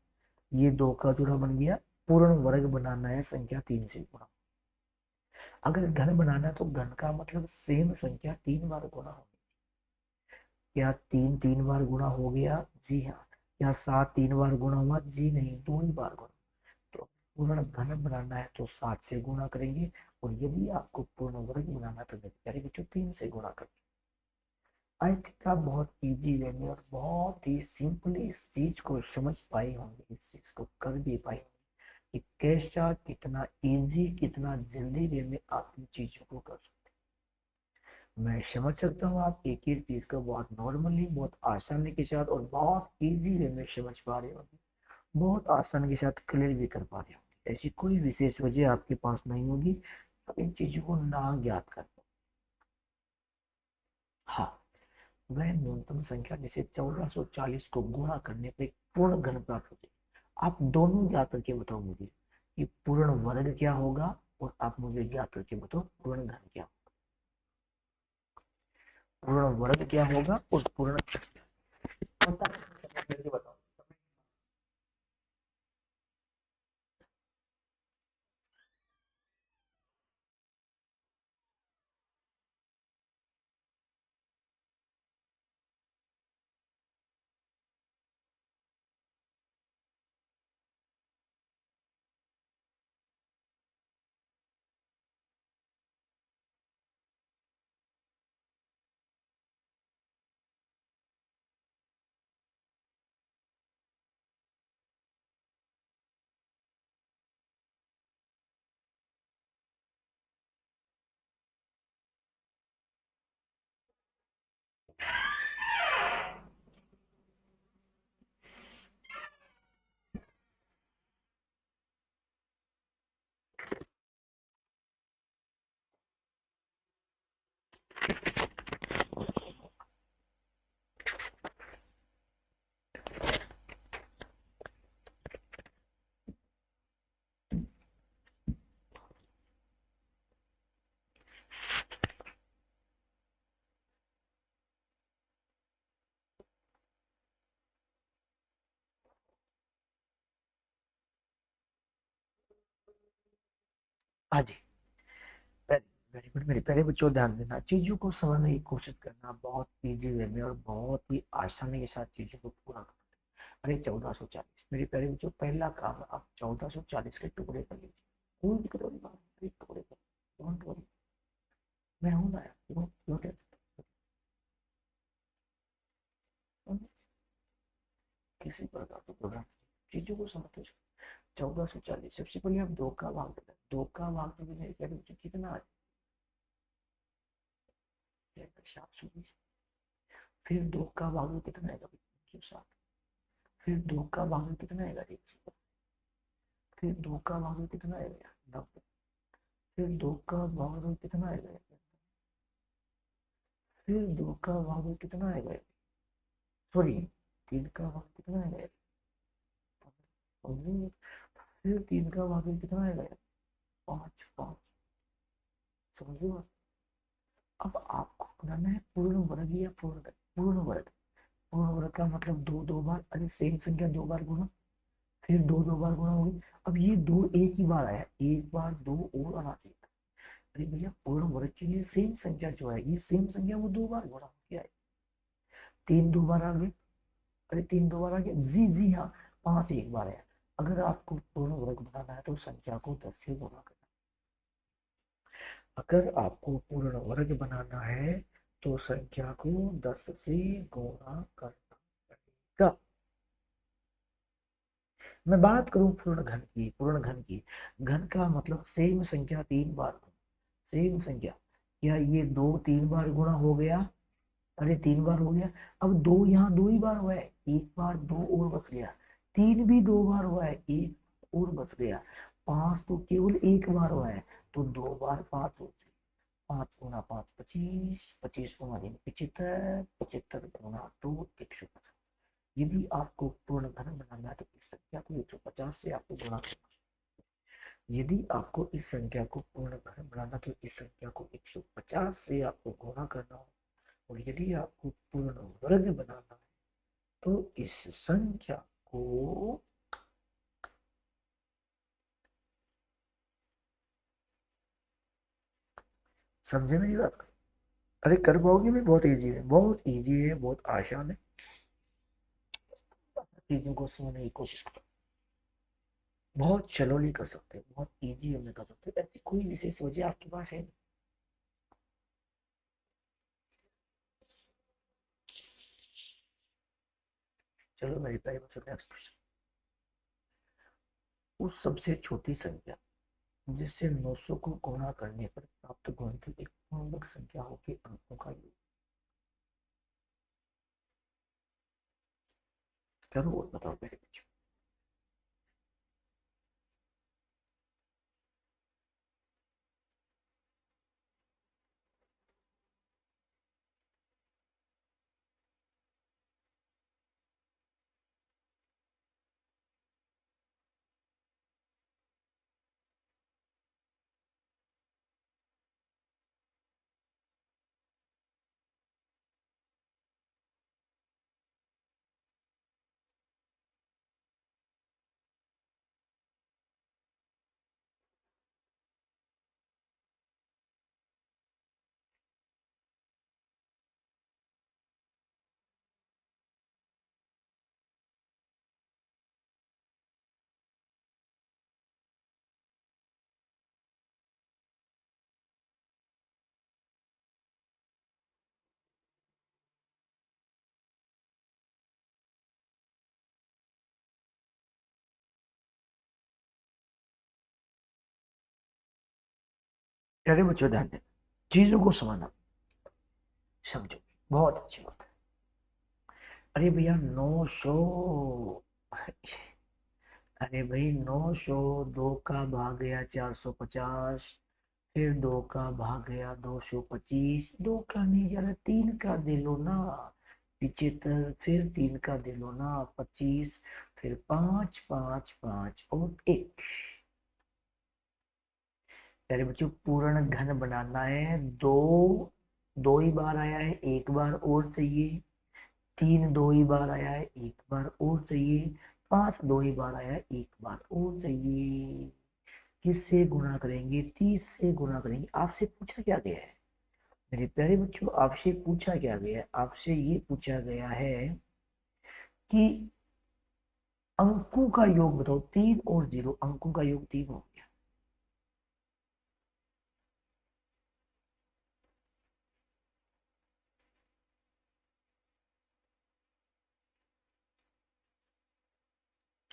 S1: ये दो का जोड़ा बन गया। पूर्ण वर्ग बनाना है संख्या 3 से गुणा। अगर घन बनाना है तो घन का मतलब सेम संख्या 3 बार गुणा हो। क्या 3 3 बार गुणा हो गया? जी हाँ। क्या 7 3 बार गुणा हुआ? जी नहीं, 2 ही बार गुणा। तो पूर्ण घन बनाना है तो 7 से गुणा करेंगे, और यदि आपको पूर्ण वर्ग बनाना है तो मेरे बच्चों 3 से गुणा करेंगे। आई थिंक आप बहुत इजी वे में और बहुत ही सिंपली इस चीज को समझ पाए होंगे, इस चीज को कर भी पाए होंगे कि कैसा, कितना इजी, कितना जल्दी वे में आप इन चीजों को कर सकते हैं। मैं समझ सकता हूँ आप एक एक चीज को बहुत नॉर्मली, बहुत आसानी के साथ और बहुत इजी वे में समझ पा रहे होंगे, बहुत आसानी के साथ क्लियर भी कर पा रहे होंगे। ऐसी कोई विशेष वजह आपके पास नहीं होगी आप इन चीजों को ना ज्ञात कर पाओ। हाँ, वह न्यूनतम संख्या जिसे 1440 को गुणा करने पर एक पूर्ण घन प्राप्त होती है। आप दोनों ज्ञात करके बताओ मुझे कि पूर्ण वर्ग क्या होगा, और आप मुझे ज्ञात करके बताओ पूर्ण घन क्या होगा। पूर्ण वर्ग क्या होगा और पूर्ण बताओ। हाँ जी, वेरी वेरी गुड। मेरे प्यारे बच्चों, ध्यान देना, चीजों को समझने की कोशिश करना, बहुत इजी वे में और बहुत ही आसानी के साथ चीजों को पूरा करना। अरे 1440, मेरे प्यारे बच्चों, पहला काम आप 1440 के टुकड़े कर लीजिए। कोई दिक्कत वाली बात नहीं, टुकड़े कर, डोंट वरी, मैं हूं ना यार, नो टेंशन, किसी प्रकार का प्रोग्राम, चीजों को समझते। 1440, सबसे पहले आप दो का भाग देना, दो का भाग तो मेरे प्यारे बच्चों कितना आ जाएगा? 720। फिर दो का भाग में कितना आएगा? 107। फिर दो का भाग में कितना आएगा? 100। फिर दो का भाग में कितना आएगा? 90। फिर दो का भाग में कितना आएगा? फिर दो का भाग में कितना आएगा? सॉरी, तीन का भाग कितना आएगा? फिर तीन का भाग में कितना आएगा? 5 5। समझ लो। अब आपको बनाना है पूर्ण वर्ग या पूर्ण वर्ग। पूर्ण वर्ग का मतलब दो दो बार, अरे सेम संख्या दो बार गुना, फिर दो दो बार गुना होगी। अब ये दो एक ही बार आया, एक बार दो और आना चाहिए। अरे भैया, पूर्ण वर्ग के लिए सेम संख्या जो है, ये सेम संख्या वो दो बार गुणा हो गया है। तीन दो बार आ गए, अरे तीन दो बार आ गया, जी जी हाँ। पांच एक बार आया, अगर आपको पूर्ण वर्ग बनाना है तो संख्या को 10 से गुणा करना। अगर आपको पूर्ण वर्ग बनाना है तो संख्या को 10 से गुणा करना पड़ेगा। मैं बात करूं पूर्ण घन की, पूर्ण घन की, घन का मतलब सेम संख्या 3 बार, सेम संख्या, क्या ये 2 3 बार गुणा हो गया? अरे 3 बार हो गया। अब दो यहाँ 2 ही बार हुआ है, एक बार दो और बच गया। तीन भी 2 बार हुआ है, एक और बच गया। पांच तो केवल एक बार हुआ है, तो 2 बार 5 हो गए। 5 गुना 5 25, 25 गुना 3 75, 75 गुना 2 150। यदि आपको पूर्ण घन बनाना है तो इस संख्या को 150 से आपको गुणा करना। यदि आपको इस संख्या को पूर्ण घन बनाना तो इस संख्या को 150 से आपको गुणा करना हो। और यदि आपको पूर्ण वर्ग बनाना है तो इस संख्या को, समझे मेरी बात? अरे कर पाओगे भी, बहुत इजी है, बहुत इजी है, बहुत आसान है। चीजों को समझने की कोशिश करो। बहुत चलोली कर सकते हो, बहुत इजी में कर सकते हो, ऐसी कोई विशेष वजह आपके पास है? चलो मेरी पहले बच्चों नेक्स्ट क्वेश्चन। उस सबसे छोटी संख्या जिससे 900 को गुणा करने पर प्राप्त गुणनफल एक पूर्णांक संख्या हो के अंकों का योग। करो और बताओ मेरे बच्चों। प्यारे बच्चों ध्यान दें, चीजों को समझना, समझो, बहुत अच्छी बात है। अरे भैया 900, अरे भाई 900, दो का भाग गया 450, फिर दो का भाग गया 225, दो का नहीं जा रहा, तीन का दे लो ना 75, फिर तीन का दे लो ना 25, फिर पांच पांच पांच और एक। प्यारे बच्चों पूर्ण घन बनाना है, दो, दो ही बार आया है, एक बार और चाहिए। तीन दो ही बार आया है, एक बार और चाहिए। पांच दो ही बार आया है, एक बार और चाहिए। किससे गुणा करेंगे? 30 से गुणा करेंगे। आपसे पूछा क्या गया है मेरे प्यारे बच्चों? आपसे पूछा क्या गया है? आपसे ये पूछा गया है कि अंकों का योग बताओ। 3 और 0, अंकों का योग 3 हो गया।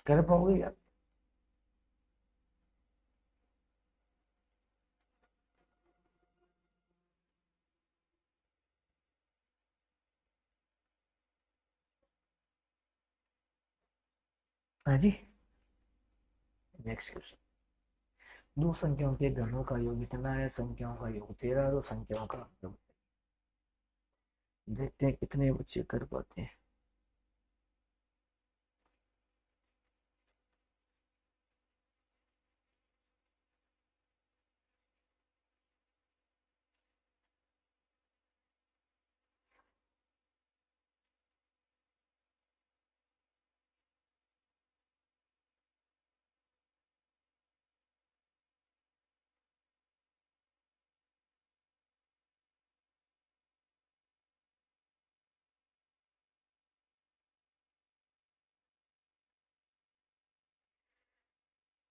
S1: कर पाओगे क्या? हाँ जी। Next question. दो संख्याओं के घनों का योग कितना है? संख्याओं का योग 13, तो संख्याओं का योग, देखते हैं कितने बच्चे कर पाते हैं।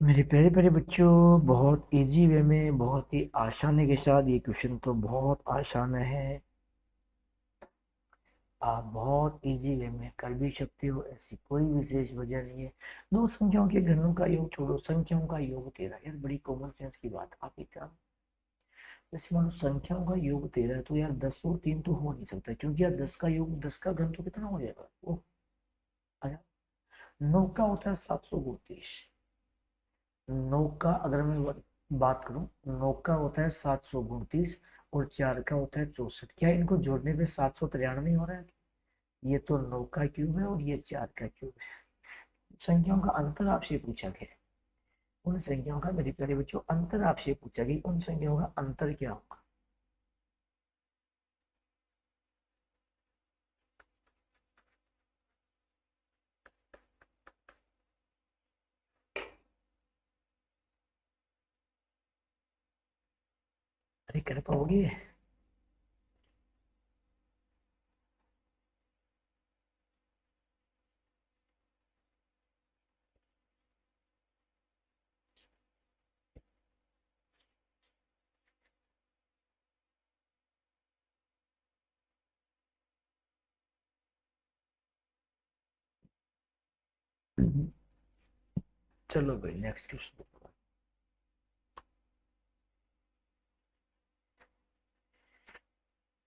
S1: मेरे प्यारे प्यारे बच्चों, बहुत इजी वे में, बहुत ही आसानी के साथ, ये क्वेश्चन तो बहुत आसान है। आप बहुत इजी वे में कर भी सकते हो, ऐसी कोई विशेष वजह नहीं है। दो संख्याओं के घनों का योग छोड़ो, संख्याओं का योग 13। यार बड़ी कॉमन सेंस की बात आप एक काम, जैसे मान लो संख्याओं का योग 13 है, तो यार 10 और 3 तो हो नहीं सकता, क्योंकि यार 10 का योग, 10 का घन तो कितना हो जाएगा वो, आया। 9 का होता है 732। 9 का अगर मैं बात करूं, 9 का होता है 732 और 4 का होता है 64। क्या इनको जोड़ने पे 793 हो रहा है? ये तो 9 का क्यूब है और ये 4 का क्यूब है। संख्याओं का अंतर आपसे पूछा गया, उन संख्याओं का, मेरे प्यारे बच्चों, अंतर आपसे पूछा गया, उन संख्याओं का अंतर क्या होगा? अरे कर पाओगे? चलो भाई नेक्स्ट क्वेश्चन।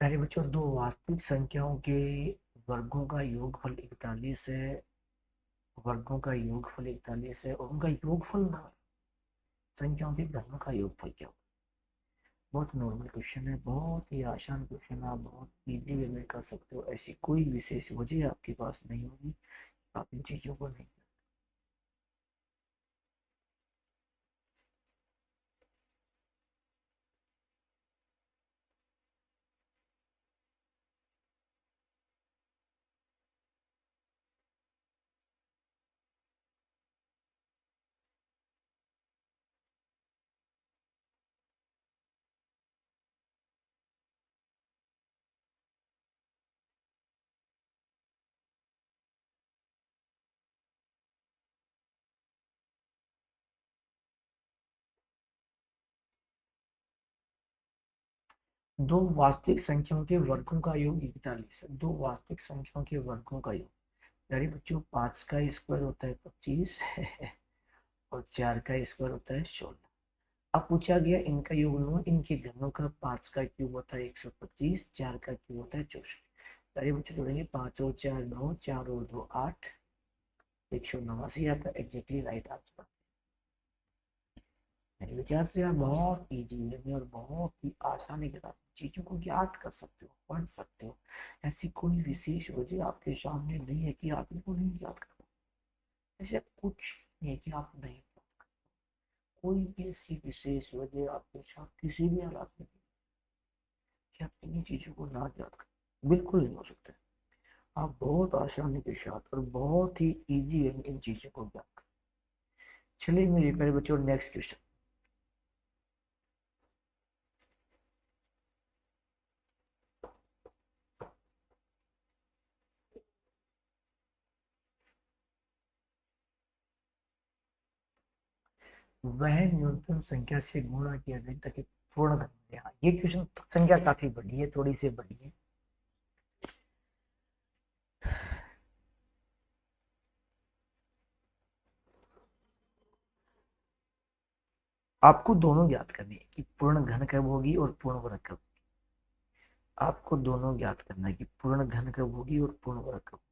S1: प्यारे बच्चों, दो वास्तविक संख्याओं के वर्गों का योगफल 41 है, वर्गों का योगफल 41 है, और उनका योगफल ना, संख्याओं के घनों का योगफल क्या होगा? बहुत नॉर्मल क्वेश्चन है, बहुत ही आसान क्वेश्चन है, आप बहुत इजी वे में कर सकते हो, ऐसी कोई विशेष वजह आपके पास नहीं होगी, आप इन चीजों को नहीं। दो वास्तविक संख्याओं के वर्गों का योग 41 है, दो वास्तविक संख्याओं के वर्गों का योग, यानी बच्चों 5 का स्क्वायर होता है 25 और 4 का स्क्वायर होता है 16। अब पूछा गया इनका योग लो, इनके घनों का, 5 का क्यूब होता है 125, 4 का क्यूब होता है 64। अरे बच्चों जोड़ेंगे, 5 और 4 9, 4 और 2 8, 189 आपका एग्जैक्टली राइट आंसर। मेरे विचार से आप बहुत इजी है और बहुत ही आसानी के साथ चीजों को याद कर सकते हो, पढ़ सकते हो, ऐसी कोई विशेष वजह आपके सामने नहीं है कि आप इनको नहीं याद कर पाओ। ऐसे कुछ नहीं है कि आप नहीं, कोई भी ऐसी विशेष वजह आपके साथ किसी भी हालात में नहीं कि आप इन्हीं चीजों को ना याद करें, बिल्कुल नहीं हो सकता है। आप बहुत आसानी के साथ और बहुत ही इजी है इन चीजों को याद करें। चलिए मेरे प्यारे बच्चों, नेक्स्ट क्वेश्चन। वह न्यूनतम संख्या से गुणा किया जाए ताकि पूर्ण धन मिले। हाँ, ये क्वेश्चन, संख्या काफी बड़ी है, थोड़ी सी बड़ी है। आपको दोनों ज्ञात करनी है कि पूर्ण घन कब होगी और पूर्ण वर्ग कब। आपको दोनों ज्ञात करना है कि पूर्ण घन कब होगी और पूर्ण वर्ग कब होगी।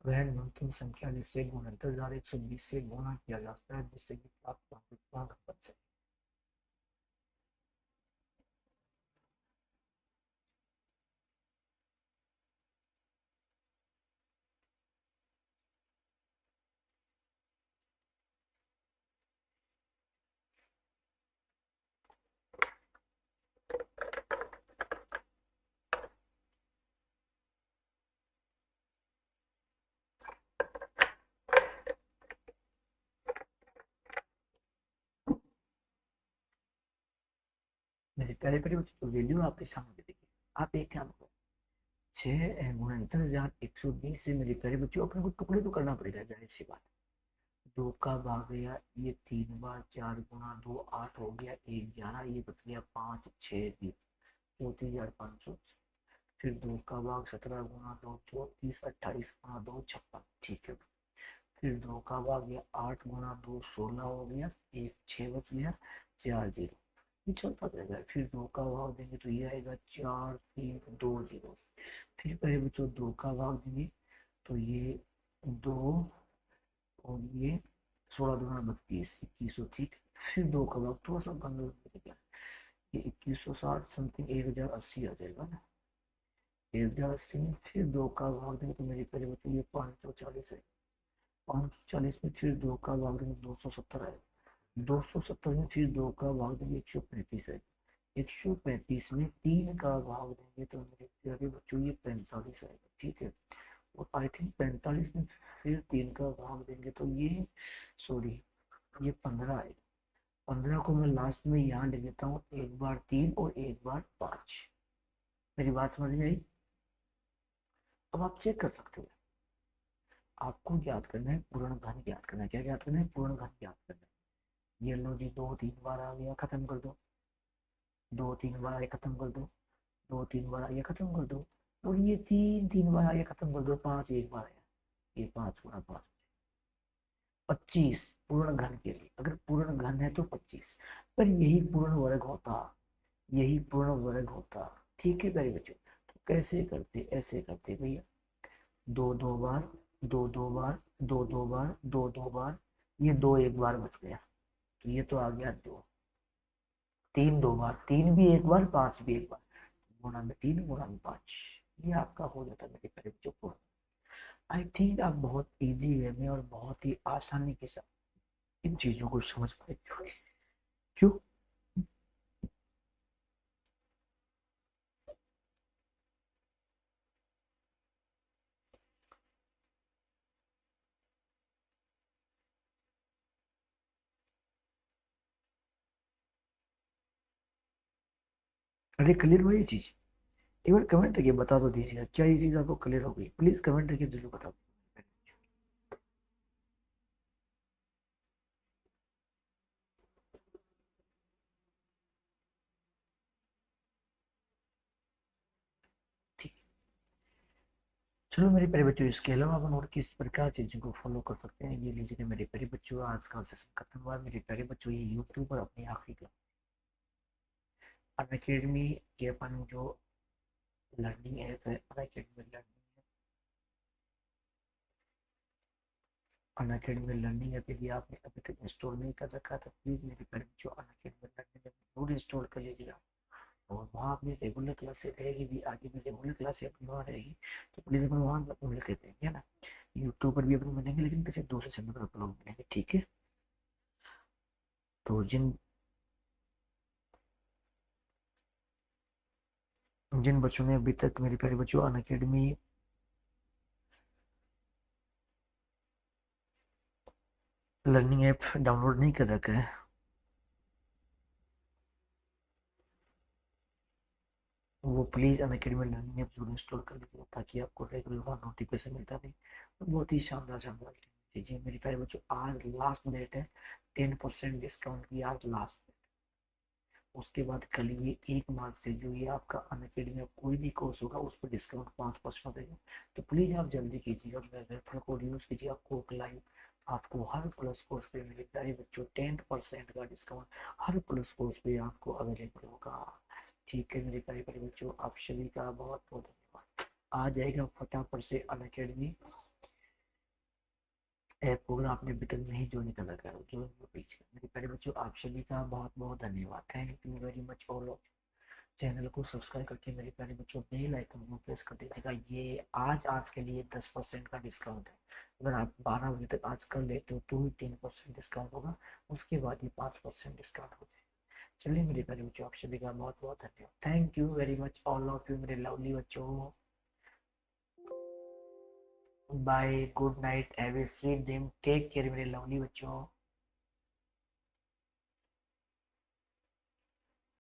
S1: वह न्यूनतम संख्या जिससे गुणा 10,120 से गुणा किया जाता है, जिससे कि प्राप्त पूर्ण घन बन सके। मेरे प्यारे प्यारे बच्चों, तो वैल्यू आपके सामने देखिए। आप एक काम करो, 6 × 69,120 से मेरे प्यारे बच्चों अपने को टुकड़े तो करना पड़ेगा, जाहिर सी बात। 2 का भाग गया ये 3 बार, 4 × 2 8 हो गया, 1 11, ये बच गया 5 6 34,500। फिर 2 का भाग 17 × 2 34, 28 × 2 56, ठीक है। फिर 2 का भाग गया 8 × 2 16 हो गया, एक 6 बच गया, 4 0, ये चलता रहेगा। फिर 2 का भाग देंगे तो ये आएगा 4 3 2 0। फिर पहले बच्चों 2 का भाग देंगे तो ये 2 और ये 16 × 2 = 32, 2100, ठीक। फिर 2 का भाग थोड़ा सा बंद गया, ये 2160 समथिंग 1080 आ जाएगा ना, 1080 में फिर 2 का भाग देंगे तो मेरे पहले बच्चों ये 540 है, 540 में फिर 2 का भाग देंगे 270 है, 270 में फिर 2 का भाग देंगे 135 है, 135 में 3 का भाग देंगे तो मेरे प्यारे बच्चों ये 45 आएगा, ठीक है। और आई थिंक 45 में फिर 3 का भाग देंगे तो ये, सॉरी, ये 15 आएगा। 15 को मैं लास्ट में यहाँ लिख देता हूँ, एक बार 3 और एक बार 5। मेरी बात समझ में आई? अब आप चेक कर सकते हो। आपको याद करना है पूर्ण घन, याद करना है। क्या याद करना है? पूर्ण घन याद करना है। ये लो जी, 2 3 बार आ गया, खत्म कर दो। 2 3 बार आया, खत्म कर दो। 2 3 बार आया, खत्म कर दो। और ये 3 3 बार आया, खत्म कर दो। 5 एक बार आया, ये 5 × 5 25 पूर्ण घन के लिए। अगर पूर्ण घन है तो 25, पर यही पूर्ण वर्ग होता, यही पूर्ण वर्ग होता, ठीक है प्यारे बच्चों। तो कैसे करते? ऐसे करते भैया, 2 2 बार, 2 2 बार, 2 2 बार, 2 2 बार, ये 2 एक बार बच गया, तो ये तो आ गया 2। 3 2 बार, 3 भी एक बार, 5 भी एक बार, गुणा में 3 गुणा में 5, ये आपका हो जाता है मेरे प्यारे बच्चों को। आई थिंक आप बहुत इजी वे में और बहुत ही आसानी के साथ इन चीजों को समझ पाएंगे। क्यों? अरे क्लियर हुई ये चीज? एक बार कमेंट करके बता दो दीजिएगा, क्या ये चीज आपको क्लियर हो गई? प्लीज कमेंट करके जरूर बता दो। ठीक। चलो मेरे प्यारे बच्चों, इसके अलावा अपन और किस प्रकार चीजों को फॉलो कर सकते हैं, ये लीजिए मेरे प्यारे बच्चों। आज का सेशन खत्म हुआ मेरे प्यारे बच्चों। ये यूट्यूब पर अपनी आखिरी क्लास अनअकैडमी के अपन जो लर्निंग ऐप है, Unacademy learning, Unacademy learning app यदि आपने अभी तक इंस्टॉल नहीं कर रखा तो प्लीज मेरे प्यारे बच्चों अनअकैडमी लर्निंग ऐप जरूर इंस्टॉल कर लीजिएगा। और वहाँ अपनी रेगुलर क्लासेस रहेगी भी, आगे भी रेगुलर क्लासेस अपनी वहाँ रहेगी, तो प्लीज अपन वहाँ मिल लेते हैं, है ना। यूट्यूब पर भी अपन मिलेंगे, लेकिन किसी दूसरे चैनल पर अपन लोग मिलेंगे, ठीक है। तो जिन जिन बच्चों ने अभी तक मेरे प्यारे बच्चों अनअकैडमी लर्निंग ऐप डाउनलोड नहीं कर रखा है, वो प्लीज़ अनअकैडमी लर्निंग ऐप जरूर इंस्टॉल कर लीजिए, ताकि आपको रेगुलर वहाँ नोटिफिकेशन मिलता रहे। तो बहुत ही शानदार शानदार चीज़ें मेरे प्यारे बच्चों। आज लास्ट डेट है 10% डिस्काउंट की, आज लास्ट। उसके बाद कल ये 1 मार्च से जो ये आपका अनअकैडमी में कोई भी कोर्स होगा उस पर डिस्काउंट 5% देगा। तो प्लीज़ आप जल्दी कीजिएगा, मेरा रेफरल कोड यूज़ कीजिए। आपको लाइव, आपको हर प्लस कोर्स पे मेरे प्यारे बच्चों 10% का डिस्काउंट हर प्लस कोर्स पे आपको अवेलेबल होगा, ठीक है मेरे प्यारे प्यारे बच्चों। आप सभी का बहुत बहुत धन्यवाद। आ जाएगा फटाफट से अनअकैडमी ऐप को, अगर आपने अभी तक नहीं ज्वाइन कर रखा है ज्वाइन कीजिए मेरे प्यारे बच्चों। आप सभी का बहुत बहुत धन्यवाद। Thank you very much all of. Channel को सब्सक्राइब करके मेरे प्यारे बच्चों बेल आइकन को प्रेस कर दीजिएगा। ये आज के लिए 10% का डिस्काउंट है। अगर आप 12 बजे तक आज कर लेते हो तो ही 3% डिस्काउंट होगा, उसके बाद ये 5% डिस्काउंट हो जाए। चलिए मेरे प्यारे बच्चों, आप सभी का बहुत बहुत धन्यवाद। Thank you very much all of you मेरे लवली बच्चों। Bye, good night, have a sweet dream, take care मेरे लवली बच्चों।